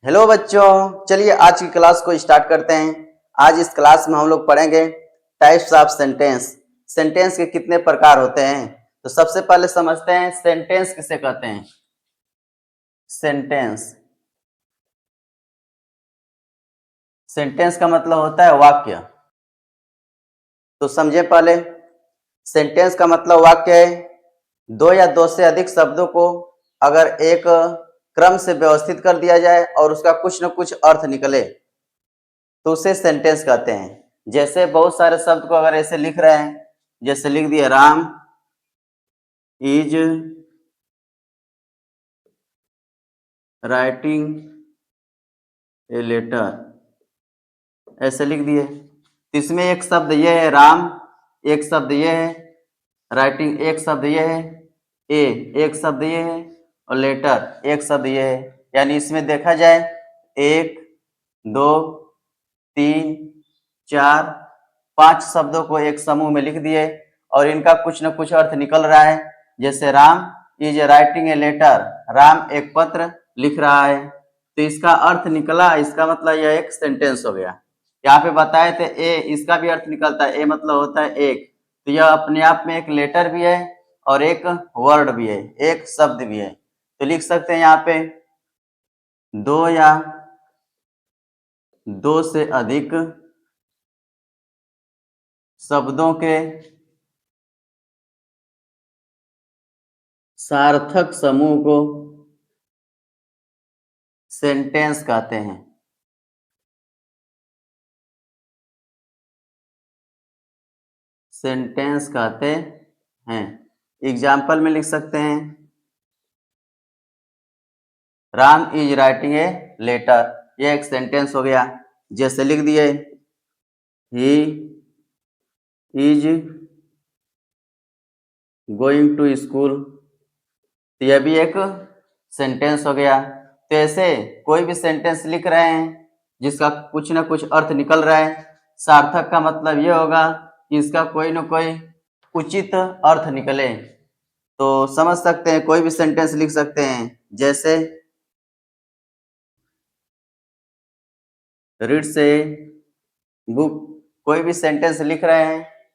Hello बच्चों, चलिए आज की क्लास को स्टार्ट करते हैं। आज इस क्लास में हम लोग पढ़ेंगे टाइप्स ऑफ सेंटेंस। सेंटेंस के कितने प्रकार होते हैं। तो सबसे पहले समझते हैं सेंटेंस किसे कहते हैं। सेंटेंस सेंटेंस का मतलब होता है वाक्य। तो समझे पहले, सेंटेंस का मतलब वाक्य है दो या दो से अधिक शब्दों को अगर एक क्रम से व्यवस्थित कर दिया जाए और उसका कुछ न कुछ अर्थ निकले तो उसे सेंटेंस कहते हैं। जैसे बहुत सारे शब्द को अगर ऐसे लिख रहे हैं, जैसे लिख दिए Ram is writing a letter, ऐसे लिख दिए। तो इसमें एक शब्द ये है राम, एक शब्द ये है राइटिंग, एक शब्द ये है ए, एक शब्द ये है और लेटर एक शब्द ये है। यानी इसमें देखा जाए एक, दो, तीन, चार, पांच शब्दों को एक समूह में लिख दिए और इनका कुछ न कुछ अर्थ निकल रहा है। जैसे Ram is writing a letter, Ram एक पत्र लिख रहा है। तो इसका अर्थ निकला, इसका मतलब यह एक सेंटेंस हो गया। यहाँ पे बताए थे ए, इसका भी अर्थ निकलता है। ए मतलब होता है एक, तो यह अपने आप में एक लेटर भी है और एक वर्ड भी है, एक शब्द भी है। तो लिख सकते हैं यहाँ पे दो या दो से अधिक शब्दों के सार्थक समूह को सेंटेंस कहते हैं। सेंटेंस कहते हैं। एग्जाम्पल में लिख सकते हैं Ram is writing a letter, यह एक सेंटेंस हो गया। जैसे लिख दिए ही इज गोइंग टू स्कूल, तो यह भी एक सेंटेंस हो गया। तो ऐसे कोई भी सेंटेंस लिख रहे हैं जिसका कुछ ना कुछ अर्थ निकल रहा है। सार्थक का मतलब यह होगा कि इसका कोई ना कोई उचित अर्थ निकले। तो समझ सकते हैं, कोई भी सेंटेंस लिख सकते हैं। जैसे रीड से बुक, कोई भी सेंटेंस लिख रहे हैं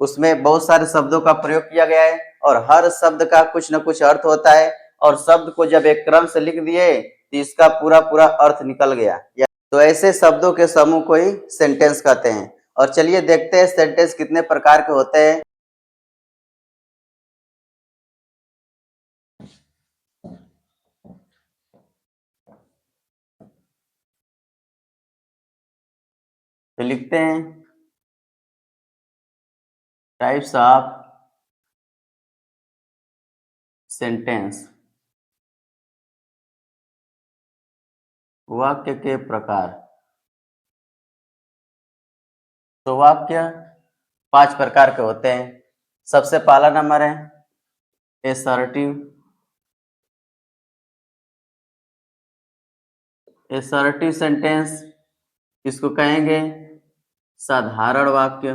उसमें बहुत सारे शब्दों का प्रयोग किया गया है और हर शब्द का कुछ न कुछ अर्थ होता है। और शब्द को जब एक क्रम से लिख दिए तो इसका पूरा पूरा अर्थ निकल गया। तो ऐसे शब्दों के समूह को ही सेंटेंस कहते हैं। और चलिए देखते हैं सेंटेंस कितने प्रकार के होते हैं। तो लिखते हैं टाइप्स ऑफ सेंटेंस, वाक्य के प्रकार। तो वाक्य पांच प्रकार के होते हैं। सबसे पहला नंबर है एसर्टिव। एसर्टिव सेंटेंस इसको कहेंगे साधारण वाक्य।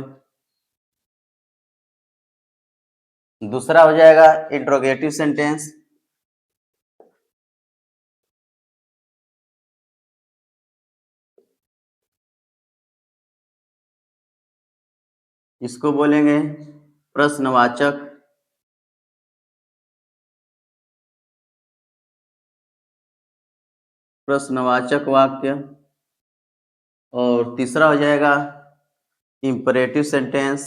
दूसरा हो जाएगा इंट्रोगेटिव सेंटेंस। इसको बोलेंगे प्रश्नवाचक। प्रश्नवाचक वाक्य। और तीसरा हो जाएगा इंपरेटिव सेंटेंस।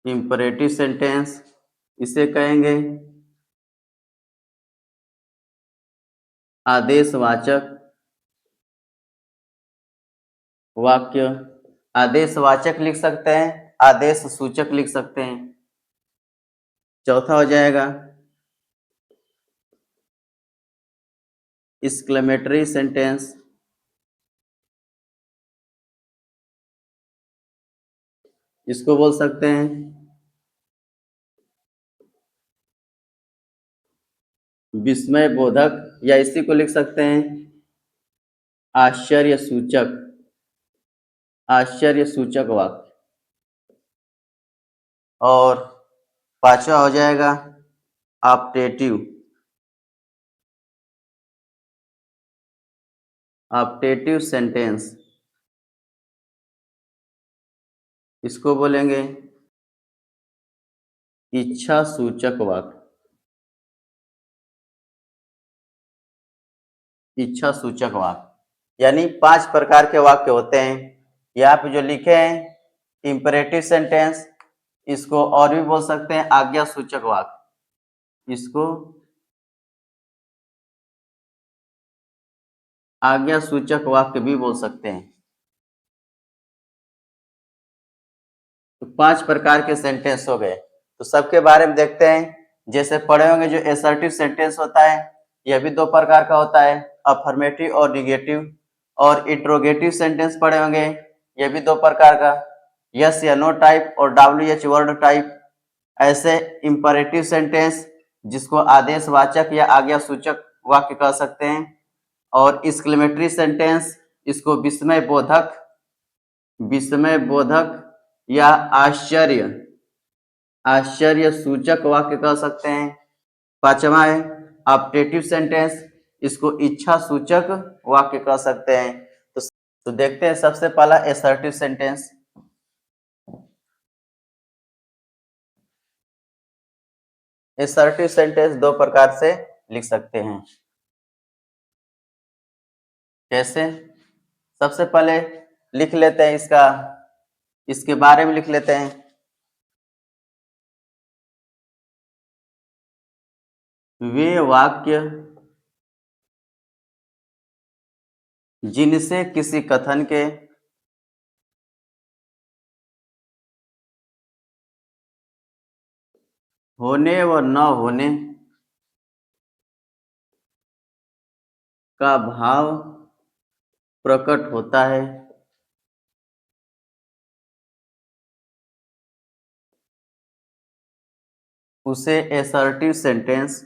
इंपरेटिव सेंटेंस इसे कहेंगे आदेशवाचक वाक्य। आदेशवाचक लिख सकते हैं, आदेश सूचक लिख सकते हैं। चौथा हो जाएगा एक्सक्लेमेटरी सेंटेंस। इसको बोल सकते हैं विस्मय बोधक, या इसी को लिख सकते हैं आश्चर्य सूचक, आश्चर्य सूचक वाक्य। और पांचवा हो जाएगा ऑप्टेटिव। ऑप्टेटिव सेंटेंस इसको बोलेंगे इच्छा सूचक वाक्य। इच्छा सूचक वाक्य यानी 5 प्रकार के वाक्य होते हैं। यहाँ पे जो लिखे हैं इंपरेटिव सेंटेंस, इसको और भी बोल सकते हैं आज्ञा सूचक वाक्य। इसको आज्ञा सूचक वाक्य भी बोल सकते हैं। तो 5 प्रकार के सेंटेंस हो गए। तो सबके बारे में देखते हैं। जैसे पढ़े होंगे जो एसर्टिव सेंटेंस होता है यह भी 2 प्रकार का होता है, अफर्मेटिव और निगेटिव। और इंट्रोगेटिव सेंटेंस पढ़े होंगे, यह भी 2 प्रकार का, यस या नो टाइप और WH वर्ड टाइप। ऐसे इंपरेटिव सेंटेंस जिसको आदेशवाचक या आज्ञा सूचक वाक्य कह सकते हैं। और एक्सक्लेमेटरी सेंटेंस इसको विस्मय बोधक या आश्चर्य सूचक वाक्य कह सकते हैं। पांचवा है ऑप्टेटिव सेंटेंस, इसको इच्छा सूचक वाक्य कह सकते हैं। तो देखते हैं सबसे पहला एसर्टिव सेंटेंस। एसर्टिव सेंटेंस 2 प्रकार से लिख सकते हैं। कैसे? सबसे पहले लिख लेते हैं इसके बारे में लिख लेते हैं। वे वाक्य जिनसे किसी कथन के होने व न होने का भाव प्रकट होता है, उसे एसर्टिव सेंटेंस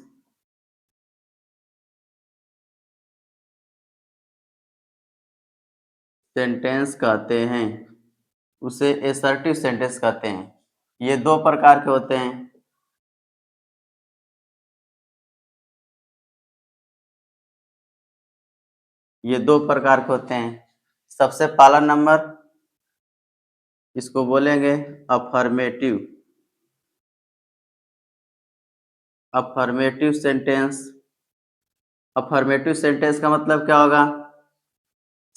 कहते हैं। उसे एसर्टिव सेंटेंस कहते हैं। ये 2 प्रकार के होते हैं। ये 2 प्रकार के होते हैं। सबसे पहला नंबर इसको बोलेंगे affirmative. Affirmative sentence. Affirmative sentence का मतलब क्या होगा?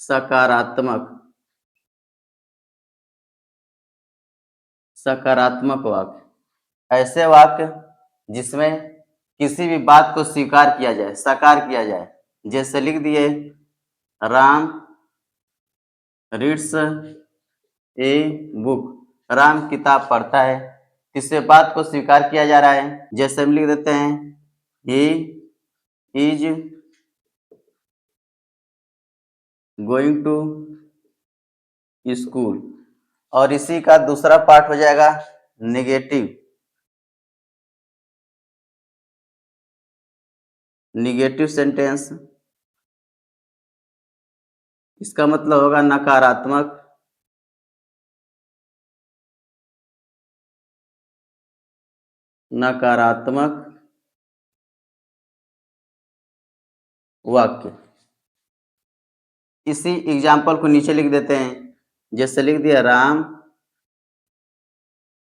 सकारात्मक वाक्य। ऐसे वाक्य जिसमें किसी भी बात को स्वीकार किया जाए, साकार किया जाए। जैसे लिख दिए Ram reads a book, Ram किताब पढ़ता है। किसी बात को स्वीकार किया जा रहा है। जैसे हम लिख देते हैं he is going to school. और इसी का दूसरा पार्ट हो जाएगा निगेटिव। निगेटिव सेंटेंस इसका मतलब होगा नकारात्मक। नकारात्मक वाक्य। इसी एग्जाम्पल को नीचे लिख देते हैं। जैसे लिख दिया Ram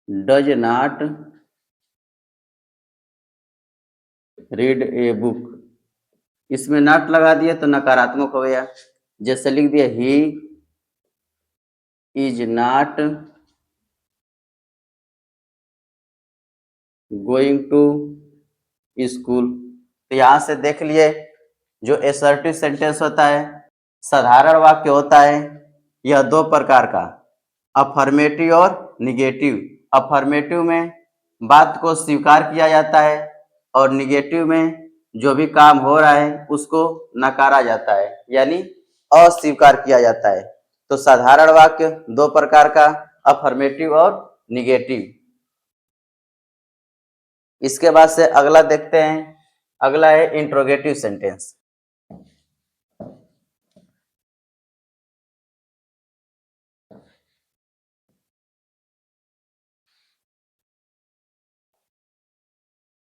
does not read a book. इसमें नॉट लगा दिए तो नकारात्मक हो गया। जैसे लिख दिया he is not going to school. तो यहां से देख लिए जो एसर्टिव सेंटेंस होता है, साधारण वाक्य होता है, यह 2 प्रकार का, अफर्मेटिव और निगेटिव। अफर्मेटिव में बात को स्वीकार किया जाता है और निगेटिव में जो भी काम हो रहा है उसको नकारा जाता है, यानी अस्वीकार किया जाता है। तो साधारण वाक्य 2 प्रकार का, अफर्मेटिव और निगेटिव। इसके बाद से अगला देखते हैं। अगला है इंट्रोगेटिव सेंटेंस।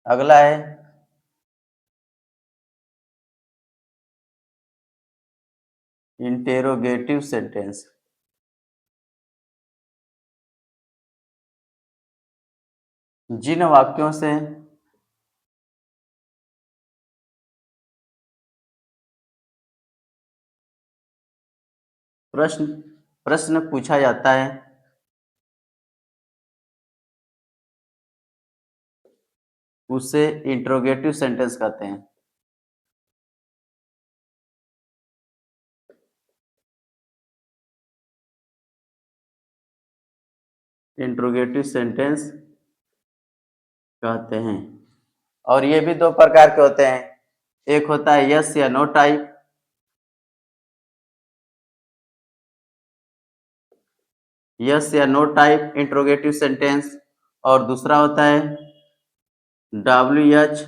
अगला है इंटेरोगेटिव सेंटेंस। जिन वाक्यों से प्रश्न प्रश्न पूछा जाता है उसे इंट्रोगेटिव सेंटेंस कहते हैं। इंट्रोगेटिव सेंटेंस कहते हैं। और ये भी दो प्रकार के होते हैं, एक होता है यस या नो टाइप, यस या नो टाइप इंट्रोगेटिव सेंटेंस, और दूसरा होता है WH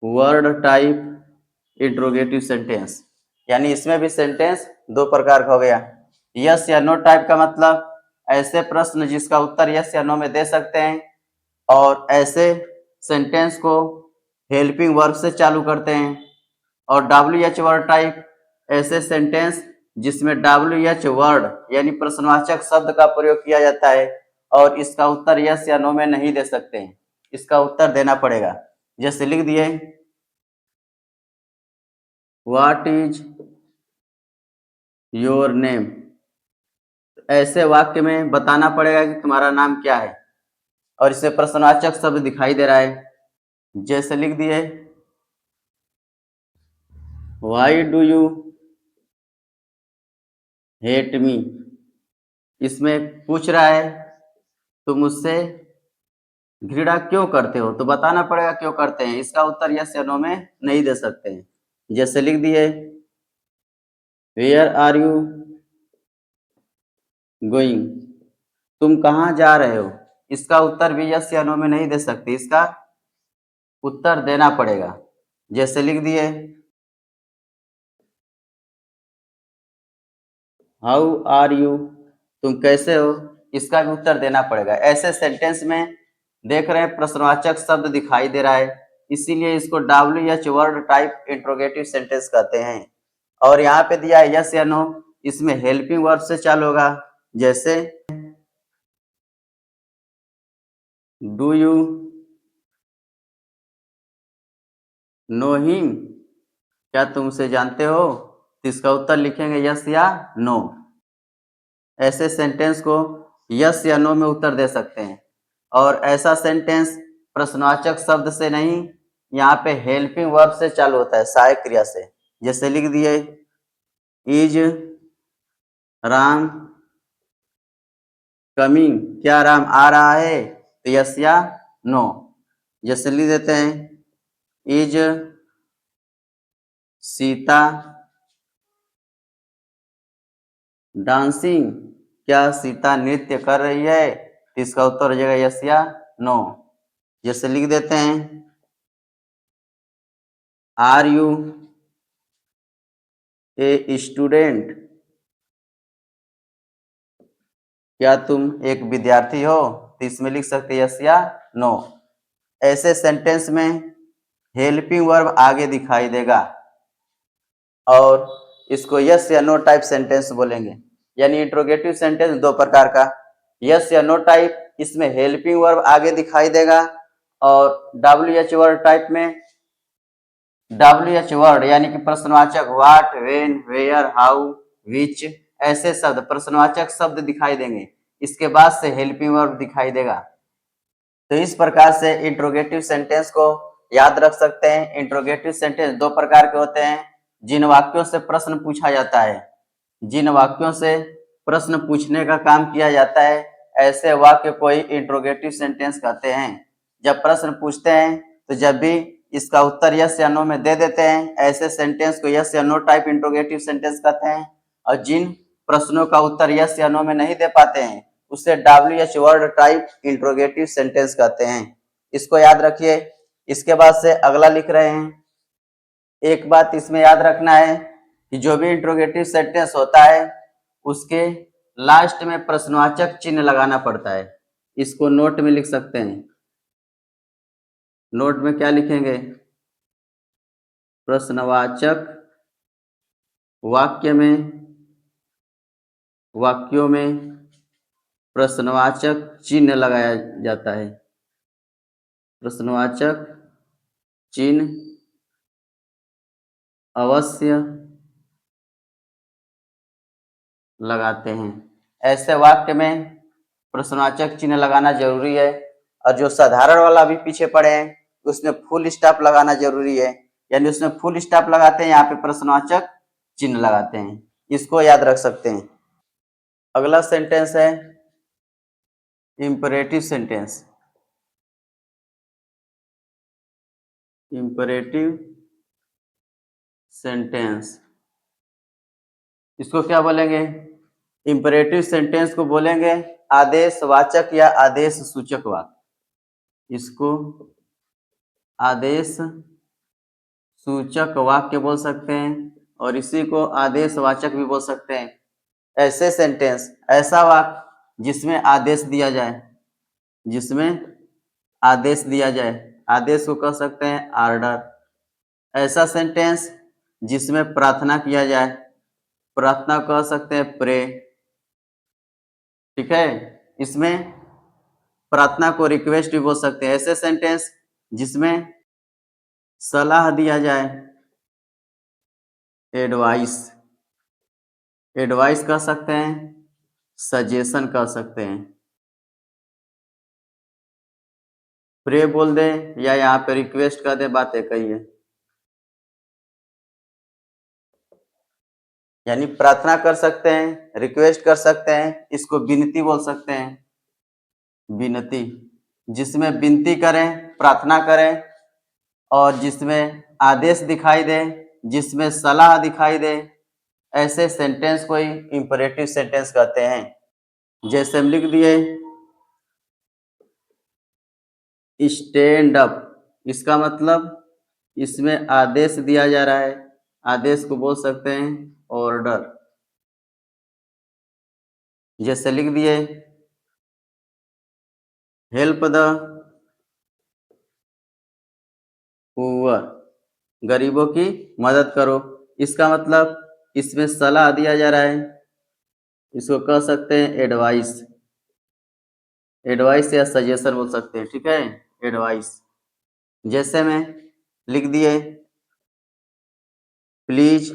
word type interrogative sentence. यानी इसमें भी सेंटेंस दो प्रकार का हो गया। यस या नो टाइप का मतलब ऐसे प्रश्न जिसका उत्तर यस या नो में दे सकते हैं, और ऐसे सेंटेंस को हेल्पिंग वर्ब से चालू करते हैं। और WH वर्ड टाइप ऐसे सेंटेंस जिसमें WH वर्ड यानी प्रश्नवाचक शब्द का प्रयोग किया जाता है और इसका उत्तर यस या नो में नहीं दे सकते हैं, इसका उत्तर देना पड़ेगा। जैसे लिख दिए व्हाट इज योर नेम। ऐसे वाक्य में बताना पड़ेगा कि तुम्हारा नाम क्या है, और इसे प्रश्नवाचक शब्द दिखाई दे रहा है। जैसे लिख दिए why do you hate me. इसमें पूछ रहा है तुम मुझसे घृणा क्यों करते हो, तो बताना पड़ेगा क्यों करते हैं, इसका उत्तर यस या नो में नहीं दे सकते हैं। जैसे लिख दिए वेयर आर यू गोइंग, तुम कहाँ जा रहे हो, इसका उत्तर भी यस या नो में नहीं दे सकते, इसका उत्तर देना पड़ेगा। जैसे लिख दिए हाउ आर यू, तुम कैसे हो, इसका भी उत्तर देना पड़ेगा। ऐसे सेंटेंस में देख रहे हैं प्रश्नवाचक शब्द दिखाई दे रहा है, इसीलिए इसको WH word type interrogative sentence कहते हैं। और यहाँ पे दिया है यस या नो, इसमें हेल्पिंग वर्ब से चालू होगा। जैसे डू यू नो हिम, क्या तुम उसे जानते हो, तो इसका उत्तर लिखेंगे यस या नो। ऐसे सेंटेंस को यस या नो में उत्तर दे सकते हैं। और ऐसा सेंटेंस प्रश्नवाचक शब्द से नहीं, यहाँ पे हेल्पिंग वर्ब से चालू होता है, सहायक क्रिया से। जैसे लिख दिए इज राम कमिंग, क्या राम आ रहा है, तो यस या नो। जैसे लिख देते हैं इज सीता डांसिंग, क्या सीता नृत्य कर रही है, तो इसका उत्तर हो जाएगा यस या नो। जैसे लिख देते हैं आर यू ए स्टूडेंट, क्या तुम एक विद्यार्थी हो, तो इसमें लिख सकते हैं यस या नो। ऐसे सेंटेंस में हेल्पिंग वर्ब आगे दिखाई देगा और इसको यस या नो टाइप सेंटेंस बोलेंगे। यानी इंट्रोगेटिव सेंटेंस दो प्रकार का, यस या नो टाइप इसमें हेल्पिंग वर्ब आगे दिखाई देगा, और WH वर्ड टाइप में WH वर्ड यानी कि प्रश्नवाचक what when where how which ऐसे शब्द प्रश्नवाचक शब्द दिखाई देंगे, इसके बाद से हेल्पिंग वर्ब दिखाई देगा। तो इस प्रकार से इंट्रोगेटिव सेंटेंस को याद रख सकते हैं। इंट्रोगेटिव सेंटेंस दो प्रकार के होते हैं, जिन वाक्यों से प्रश्न पूछा जाता है, जिन वाक्यों से प्रश्न पूछने का काम किया जाता है, ऐसे वाक्य को ही इंट्रोगेटिव सेंटेंस कहते हैं। जब प्रश्न पूछते हैं तो जब भी इसका उत्तर यस या नो में दे देते हैं, ऐसे सेंटेंस को यस या नो टाइप इंट्रोगेटिव सेंटेंस कहते हैं। और जिन प्रश्नों का उत्तर यस या नो में नहीं दे पाते हैं, उसे WH word type interrogative sentence कहते हैं। इसको याद रखिए। इसके बाद से अगला लिख रहे हैं। एक बात इसमें याद रखना है कि जो भी इंट्रोगेटिव सेंटेंस होता है उसके लास्ट में प्रश्नवाचक चिन्ह लगाना पड़ता है, इसको नोट में लिख सकते हैं। नोट में क्या लिखेंगे? प्रश्नवाचक वाक्य में, वाक्यों में प्रश्नवाचक चिन्ह लगाया जाता है। प्रश्नवाचक चिन्ह अवश्य लगाते हैं। ऐसे वाक्य में प्रश्नवाचक चिन्ह लगाना जरूरी है। और जो साधारण वाला भी पीछे पड़े हैं उसमें फुल स्टॉप लगाना जरूरी है, यानी उसमें फुल स्टॉप लगाते हैं, यहाँ पे प्रश्नवाचक चिन्ह लगाते हैं। इसको याद रख सकते हैं। अगला सेंटेंस है इंपरेटिव सेंटेंस। इंपरेटिव सेंटेंस इसको क्या बोलेंगे? इंपरेटिव सेंटेंस को बोलेंगे आदेशवाचक या आदेश सूचक वाक्य। इसको आदेश सूचक वाक्य बोल सकते हैं और इसी को आदेशवाचक भी बोल सकते हैं। ऐसे सेंटेंस, ऐसा वाक्य जिसमें आदेश दिया जाए, जिसमें आदेश दिया जाए, आदेश को कह सकते हैं आर्डर। ऐसा सेंटेंस जिसमें प्रार्थना किया जाए, प्रार्थना कह सकते हैं प्रे। ठीक है, इसमें प्रार्थना को रिक्वेस्ट भी बोल सकते हैं। ऐसे सेंटेंस जिसमें सलाह दिया जाए, एडवाइस, एडवाइस कह सकते हैं, सजेशन कह सकते हैं। प्रे बोल दे या यहाँ पे रिक्वेस्ट कर दे, बातें कही है। यानी प्रार्थना कर सकते हैं, रिक्वेस्ट कर सकते हैं, इसको विनती बोल सकते हैं। विनती, जिसमें विनती करें, प्रार्थना करें और जिसमें आदेश दिखाई दे, जिसमें सलाह दिखाई दे, ऐसे सेंटेंस को ही इंपरेटिव सेंटेंस कहते हैं। जैसे हम लिख दिए स्टैंड अप, इसका मतलब इसमें आदेश दिया जा रहा है, आदेश को बोल सकते हैं ऑर्डर। जैसे लिख दिए हेल्प द पुअर, गरीबों की मदद करो। इसका मतलब इसमें सलाह दिया जा रहा है, इसको कह सकते हैं एडवाइस। एडवाइस या सजेशन बोल सकते हैं। ठीक है, एडवाइस। जैसे में लिख दिए please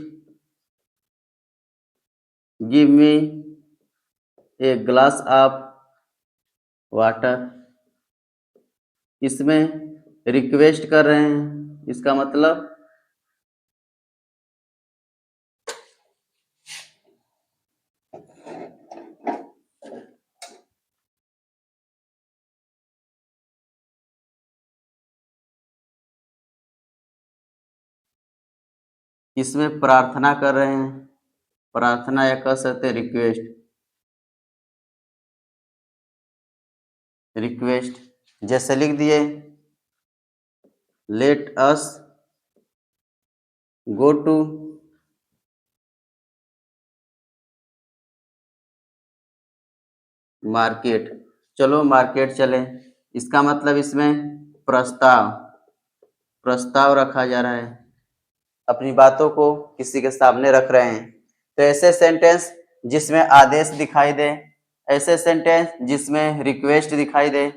give me a glass of water, इसमें रिक्वेस्ट कर रहे हैं, इसका मतलब इसमें प्रार्थना कर रहे हैं, प्रार्थना या कह सकते हैं रिक्वेस्ट। रिक्वेस्ट जैसे लिख दिए let us go to market, चलो मार्केट चले। इसका मतलब इसमें प्रस्ताव, प्रस्ताव रखा जा रहा है, अपनी बातों को किसी के सामने रख रहे हैं। तो ऐसे सेंटेंस जिसमें आदेश दिखाई दे, ऐसे सेंटेंस जिसमें रिक्वेस्ट दिखाई दे,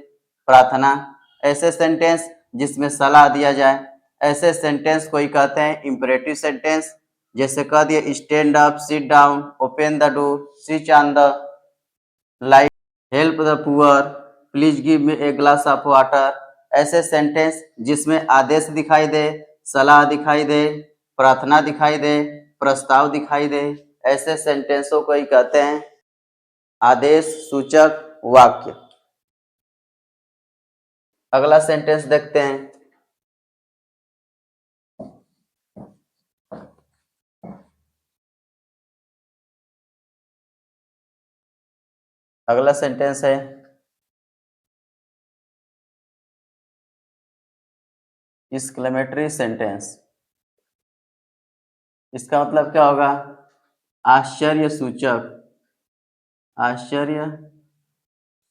प्रार्थना, ऐसे सेंटेंस जिसमें सलाह दिया जाए, ऐसे सेंटेंस को ही कहते हैं इंपरेटिव सेंटेंस। जैसे कह दिए stand up, sit down, open the door, switch on the light, help the poor, please give me a glass of water. ऐसे सेंटेंस जिसमें आदेश दिखाई दे, सलाह दिखाई दे, प्रार्थना दिखाई दे, प्रस्ताव दिखाई दे, ऐसे सेंटेंसों को ही कहते हैं आदेश सूचक वाक्य। अगला सेंटेंस देखते हैं। अगला सेंटेंस है एक्सक्लेमेटरी सेंटेंस। इसका मतलब क्या होगा? आश्चर्य सूचक, आश्चर्य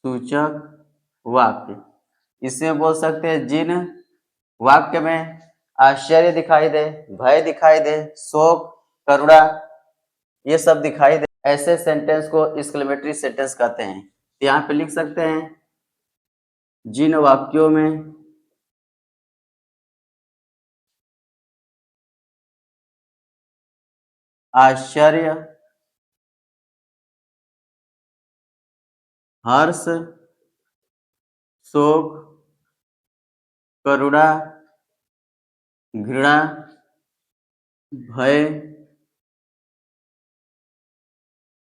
सूचक वाक्य। इसमें बोल सकते हैं जिन वाक्य में आश्चर्य दिखाई दे, भय दिखाई दे, शोक, करुणा, ये सब दिखाई दे, ऐसे सेंटेंस को एक्सक्लेमेटरी सेंटेंस कहते हैं। तो यहाँ पे लिख सकते हैं, जिन वाक्यों में आश्चर्य, हर्ष, शोक, करुणा, घृणा, भय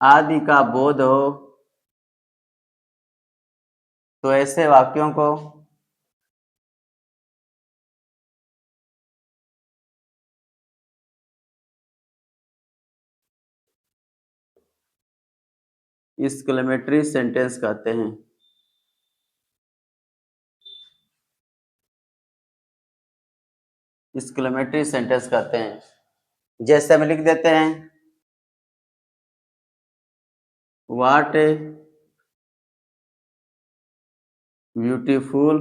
आदि का बोध हो, तो ऐसे वाक्यों को एक्सक्लेमेटरी सेंटेंस कहते हैं। एक्सक्लेमेटरी सेंटेंस कहते हैं। जैसे हम लिख देते हैं, what a beautiful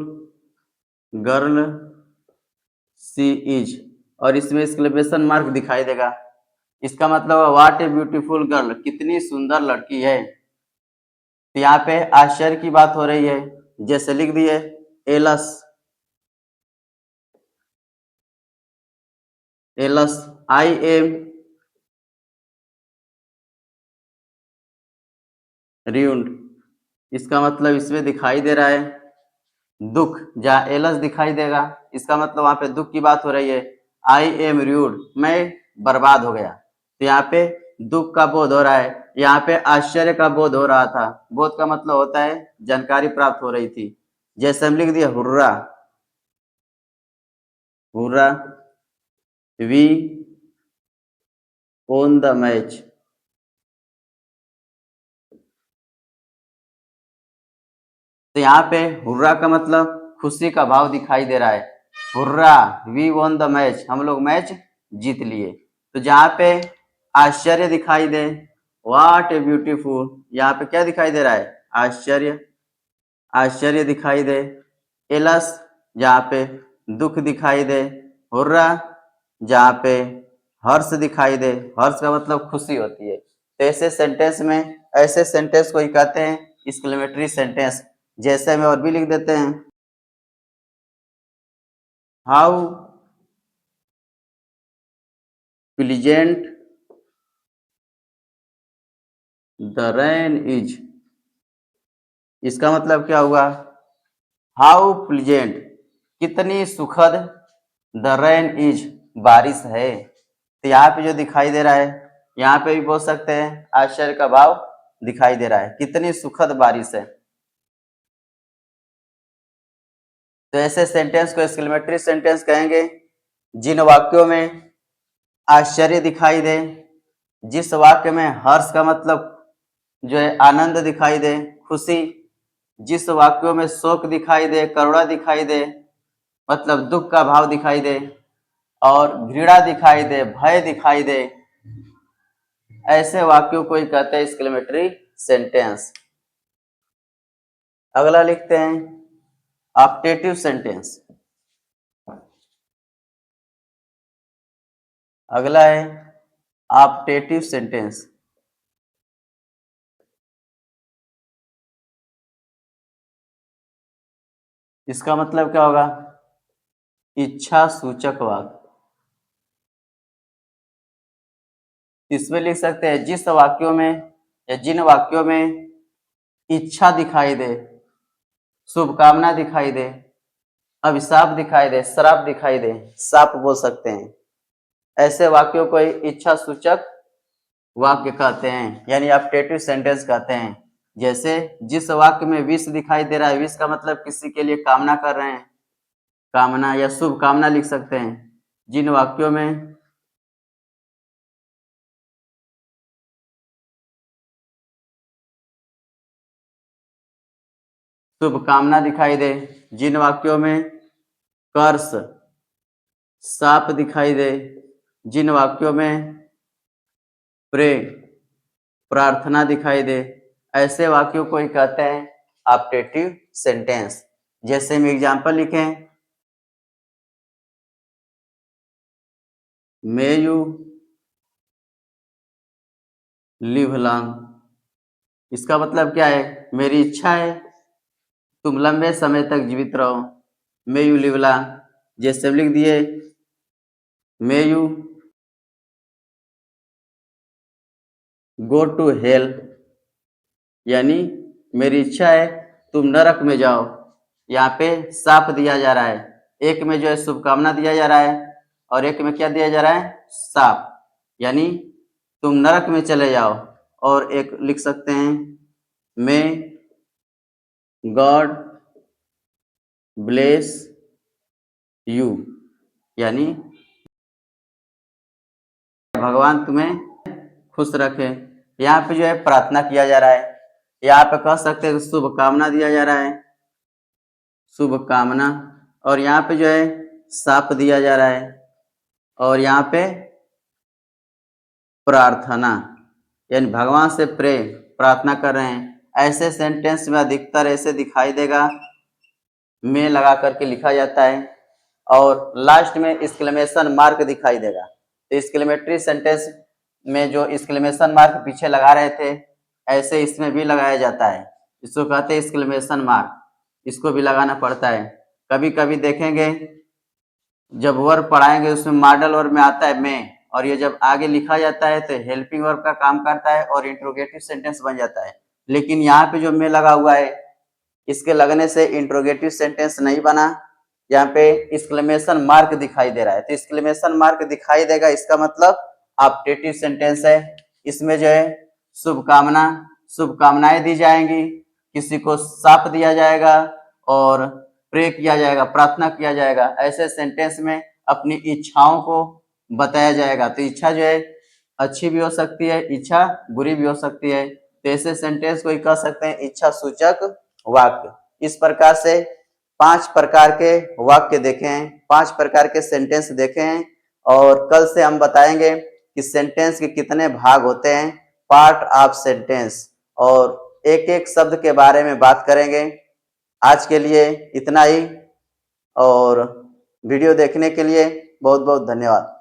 girl she is, और इसमें एक्सक्लेमेशन मार्क दिखाई देगा। इसका मतलब है व्हाट ए ब्यूटीफुल गर्ल, कितनी सुंदर लड़की है। तो यहाँ पे आश्चर्य की बात हो रही है, जैसे लिख दिए, एलस, एलस आई एम र्यून्ड, इसका मतलब इसमें दिखाई दे रहा है दुख। जहाँ एलस दिखाई देगा, इसका मतलब वहां पे दुख की बात हो रही है। आई एम र्यूड, मैं बर्बाद हो गया। तो यहाँ पे दुख का बोध हो रहा है, यहाँ पे आश्चर्य का बोध हो रहा था। बोध का मतलब होता है जानकारी प्राप्त हो रही थी। जैसे हम लिख दिया, hurrah, hurrah we won the match. तो यहाँ पे हुर्रा का मतलब खुशी का भाव दिखाई दे रहा है। Hurrah we won the match, हम लोग मैच जीत लिए। तो जहाँ पे आश्चर्य दिखाई दे, व्हाट ए ब्यूटीफुल, यहाँ पे क्या दिखाई दे रहा है, आश्चर्य, आश्चर्य दिखाई दे। एलस, जहाँ पे दुख दिखाई दे। हुर्रा, जहाँ पे हर्ष दिखाई दे, हर्ष का मतलब खुशी होती है। तो ऐसे सेंटेंस में, ऐसे सेंटेंस को ही कहते हैं एक्सक्लेमेटरी सेंटेंस। जैसे में और भी लिख देते हैं, how pleasant the rain is, इसका मतलब क्या हुआ, हाउ प्लीजेंट, कितनी सुखद, द रेन इज, बारिश है। तो यहाँ पे जो दिखाई दे रहा है, यहाँ पे भी बोल सकते हैं आश्चर्य का भाव दिखाई दे रहा है, कितनी सुखद बारिश है। तो ऐसे सेंटेंस को एक्सक्लेमेटरी सेंटेंस कहेंगे जिन वाक्यों में आश्चर्य दिखाई दे, जिस वाक्य में हर्ष का मतलब जो है आनंद दिखाई दे, खुशी, जिस वाक्यों में शोक दिखाई दे, करुणा दिखाई दे, मतलब दुख का भाव दिखाई दे, और घृणा दिखाई दे, भय दिखाई दे, ऐसे वाक्यों को ही कहते हैं एक्सक्लेमेटरी सेंटेंस। अगला लिखते हैं ऑप्टेटिव सेंटेंस। अगला है ऑप्टेटिव सेंटेंस। इसका मतलब क्या होगा, इच्छा सूचक वाक्य। इसमें लिख सकते हैं जिस वाक्यों में या जिन वाक्यों में इच्छा दिखाई दे, शुभकामना दिखाई दे, अभिशाप दिखाई दे, श्राप दिखाई दे, शाप बोल सकते हैं, ऐसे वाक्यों को इच्छा सूचक वाक्य कहते हैं, यानी ऑप्टेटिव सेंटेंस कहते हैं। जैसे जिस वाक्य में विश दिखाई दे रहा है, विश का मतलब किसी के लिए कामना कर रहे हैं, कामना या शुभ कामना लिख सकते हैं। जिन वाक्यों में शुभकामना दिखाई दे, जिन वाक्यों में कर्ष, साप दिखाई दे, जिन वाक्यों में प्रे, प्रार्थना दिखाई दे, ऐसे वाक्यों को ही कहते हैं ऑप्टेटिव सेंटेंस। जैसे हम एग्जाम्पल लिखें, मे यू लिव लॉन्ग। इसका मतलब क्या है? मेरी इच्छा है तुम लंबे समय तक जीवित रहो। मे यू लिव लॉन्ग, जैसे लिख दिए may you go to hell, यानी मेरी इच्छा है तुम नरक में जाओ। यहाँ पे साप दिया जा रहा है, एक में जो है शुभकामना दिया जा रहा है और एक में क्या दिया जा रहा है? साप, यानी तुम नरक में चले जाओ। और एक लिख सकते हैं मे गॉड ब्लेस यू, यानी भगवान तुम्हें खुश रखे। यहाँ पे जो है प्रार्थना किया जा रहा है, यहाँ पे कह सकते हैं शुभकामना दिया जा रहा है, शुभकामना। और यहाँ पे जो है साप दिया जा रहा है और यहाँ पे प्रार्थना, यानी भगवान से प्रे प्रार्थना कर रहे हैं। ऐसे सेंटेंस में अधिकतर ऐसे दिखाई देगा, में लगा करके लिखा जाता है और लास्ट में एक्सक्लेमेशन मार्क दिखाई देगा। तो एक्सक्लेमेटरी सेंटेंस में जो एक्सक्लेमेशन मार्क पीछे लगा रहे थे, ऐसे इसमें भी लगाया जाता है। इसको कहते हैं एक्सक्लेमेशन मार्क, इसको भी लगाना पड़ता है। कभी कभी देखेंगे जब वर्ब पढ़ाएंगे उसमें मॉडल वर्ब में आता है में, और ये जब आगे लिखा जाता है तो हेल्पिंग वर्ब का काम करता है और इंट्रोगेटिव सेंटेंस बन जाता है। लेकिन यहाँ पे जो में लगा हुआ है, इसके लगने से इंट्रोगेटिव सेंटेंस नहीं बना, यहाँ पे एक्सक्लेमेशन मार्क दिखाई दे रहा है। तो एक्सक्लेमेशन मार्क दिखाई देगा, इसका मतलब ऑप्टेटिव सेंटेंस है। इसमें जो है शुभकामना, शुभकामनाएं दी जाएंगी, किसी को शाप दिया जाएगा और प्रे किया जाएगा, प्रार्थना किया जाएगा। ऐसे सेंटेंस में अपनी इच्छाओं को बताया जाएगा। तो इच्छा जो है अच्छी भी हो सकती है, इच्छा बुरी भी हो सकती है। तो ऐसे सेंटेंस को कह सकते हैं इच्छा सूचक वाक्य। इस प्रकार से 5 प्रकार के वाक्य देखे हैं, 5 प्रकार के सेंटेंस देखे हैं और कल से हम बताएंगे कि सेंटेंस के कितने भाग होते हैं, पार्ट ऑफ सेंटेंस, और एक एक शब्द के बारे में बात करेंगे। आज के लिए इतना ही और वीडियो देखने के लिए बहुत बहुत धन्यवाद।